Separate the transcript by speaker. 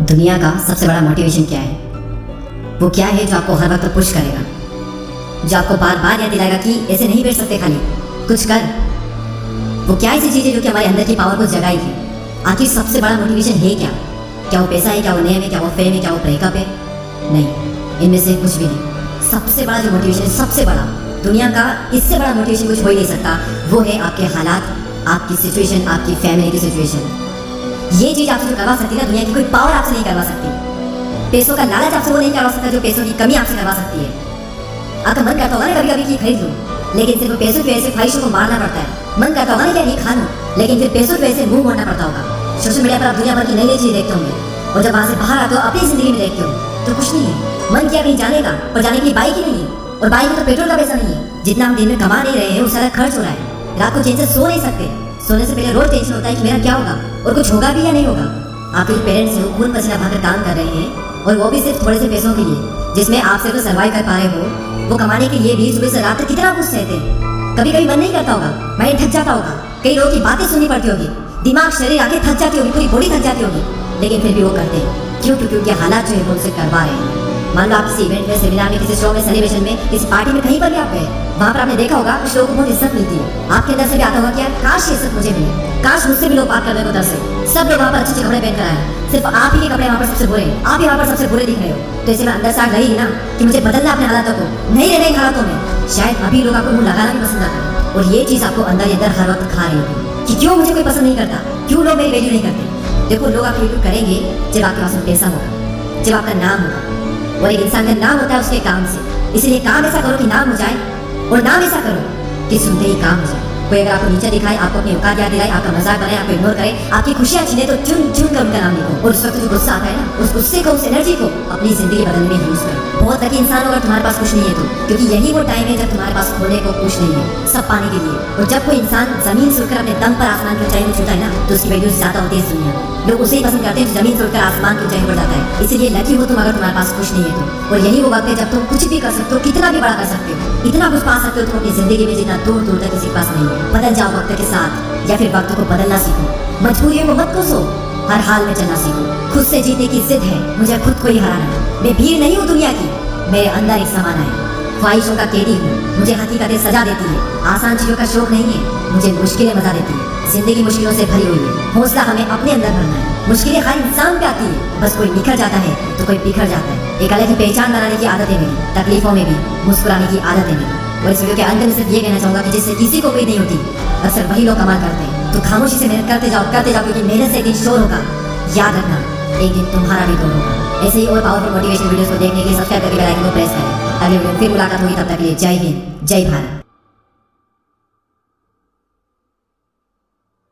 Speaker 1: दुनिया का सबसे बड़ा मोटिवेशन क्या है? वो क्या है जो आपको हर वक्त पुश करेगा, जो आपको बार बार याद दिलाएगा कि ऐसे नहीं बैठ सकते, खाली कुछ कर। वो क्या ऐसी चीज़ है जो कि हमारे अंदर की पावर को जगाएगी? आखिर सबसे बड़ा मोटिवेशन है क्या? क्या वो पैसा है, क्या वो नेम है, क्या वो फेम है, क्या वो ब्रेकअप है? नहीं, इनमें से कुछ भी नहीं। सबसे बड़ा जो मोटिवेशन, सबसे बड़ा, दुनिया का इससे बड़ा मोटिवेशन कुछ हो ही नहीं सकता, वो है आपके हालात, आपकी सिचुएशन, आपकी फैमिली की सिचुएशन। ये चीज़ आपसे जो करवा सकती है ना, दुनिया की कोई पावर आपसे नहीं करवा सकती। पैसों का लालच आपसे वो नहीं करवा सकता जो पैसों की कमी आपसे करवा सकती है। आपका मन करता होगा ना कभी कभी कि खरीद लूँ, लेकिन सिर्फ पैसों की वजह से ख्वाहिशों को मारना पड़ता है। मन करता होगा ना कि ये खा लूँ, लेकिन फिर पैसों की वजह से मुंह मोड़ना पड़ता होगा। सोशल मीडिया पर आप दुनिया भर की नई नई चीज़ देखते होंगे, और जब वहाँ से बाहर आते हो अपनी जिंदगी में देखते हो तो कुछ नहीं है। मन किया कहीं जाने का, पर जाने के लिए बाइक ही नहीं है, और बाइक में तो पेट्रोल का पैसा नहीं है। जितना हम दिन में कमा नहीं रहे हैं, वो सारा खर्च हो रहा है। रात को चैन से सो नहीं सकते। सोने से पहले रोज टेंशन होता है कि मेरा क्या होगा, और कुछ होगा भी या नहीं होगा। आपके पेरेंट्स हैं, खून पसीना बहाकर काम कर रहे हैं, और वो भी सिर्फ थोड़े से पैसों के लिए, जिसमें आप सिर्फ सर्वाइव कर पा रहे हो। वो कमाने के लिए भी सुबह से रात तक कितना कुछ सहते हैं। कभी कभी मन नहीं करता होगा, माइंड थक जाता होगा, कई लोगों की बातें सुननी पड़ती होगी, दिमाग, शरीर, आंखें थक जाती होगी, पूरी बॉडी थक जाती होगी, लेकिन फिर भी वो करते हैं। क्यों? क्योंकि हालात जो है वो उनसे करवा रहे हैं। मान लो आप किसी इवेंट में, सेमिनार में, किसी शो में, सेलिब्रेशन में, किसी पार्टी में, कहीं पर भी आप गए, वहाँ पर आपने देखा होगा कुछ लोगों को बहुत इज्जत मिलती है। आपके अंदर से भी आता होगा कि यार काश ये इज्जत मुझे मिले, काश मुझसे भी लोग बात करने को तरसे। सब लोग वहाँ पर अच्छे कपड़े पहन कर आए, सिर्फ आप ही के कपड़े वहाँ पर सबसे बुरे, आप ही वहाँ पर सबसे बुरे दिख रहे हो। तो ऐसे में अंदर से आग लगेगी ना कि मुझे बदलना अपने हालातों को, नहीं रहना इन हालातों में। शायद अभी लोग आपको मुंह लगाना भी पसंद ना करें, और ये चीज़ आपको अंदर ही अंदर हर वक्त खा रही होगी कि क्यों मुझे कोई पसंद नहीं करता, क्यों लोग मेरी वैल्यू नहीं करते। देखो, लोग आपकी वैल्यू करेंगे जब आपके पास पैसा होगा, जब आपका नाम होगा, और एक इंसान का नाम होता है उसके काम से। इसलिए काम ऐसा करो कि नाम हो जाए, और नाम ऐसा करो कि सुनते ही काम हो जाए। कोई अगर आपको नीचे दिखाए, आपको अपनी औकात याद दिलाए, आपका मजाक बनाए, आपको इग्नोर करे, आपकी खुशियां छीने, तो चुन चुन कर उनका नाम लिखो, और उस वक्त जो गुस्सा आता है ना, उस गुस्से को, उस एनर्जी को अपनी जिंदगी बदलने में यूज करो। बहुत लकी इंसान होगा तुम्हारे पास कुछ नहीं है तो, क्योंकि यही वो टाइम है जब तुम्हारे पास खोने को कुछ नहीं है, सब पाने के लिए। और जब कोई इंसान जमीन से उठकर अपने दम पर आसमान की ऊंचाई में छूता है ना, तो उसकी वैल्यू ज्यादा होती है इस दुनिया में। लोग उसे ही पसंद करते हैं जो जमीन से उठकर आसमान की ऊंचाई पर जाता है। इसीलिए लकी हो तुम अगर तुम्हारे पास कुछ नहीं है तो। और यही वो वक्त है जब तुम कुछ भी कर सकते हो, कितना भी बड़ा कर सकते हो, इतना कुछ पा सकते हो तुम अपनी जिंदगी में जितना दूर दूर तक किसी के पास नहीं है। बदल जाओ वक्त के साथ, या फिर वक्त को बदलना सीखो। मजबूरियों को मत कोसो, हर हाल में चलना सीखो। खुद से जीतने की जिद है, मुझे खुद को ही हराना। मैं भीड़ नहीं हूँ दुनिया की, मेरे अंदर एक समाना है। ख्वाहिशों का कैदी हूँ, मुझे हकीकतें सजा देती है। आसान चीजों का शौक नहीं है, मुझे मुश्किलें मजा देती है। जिंदगी मुश्किलों से भरी हुई है, हौसला हमें अपने अंदर भरना है। मुश्किलें हर इंसान पे आती है, बस कोई निखर जाता है तो कोई बिखर जाता है। एक अलग ही पहचान बनाने की आदत है मेरी, तकलीफों में भी मुस्कुराने की आदत है मेरी। और इस वीडियो के अंत में सिर्फ ये कहना चाहूंगा कि जिससे किसी को उम्मीद नहीं होती, अक्सर वही लोग कमाल करते हैं। तो खामोशी से मेहनत करते जाओ, क्योंकि मेहनत से एक दिन शोर होगा। याद रखना, एक दिन तुम्हारा भी दौर होगा। ऐसे ही और पावरफुल मोटिवेशन वीडियोस को देखने के लिए सब्सक्राइब करके बेल आइकन को प्रेस करें। अगले वीडियो में फिर मुलाकात होगी, तब तक के लिए जय हिंद, जय भारत।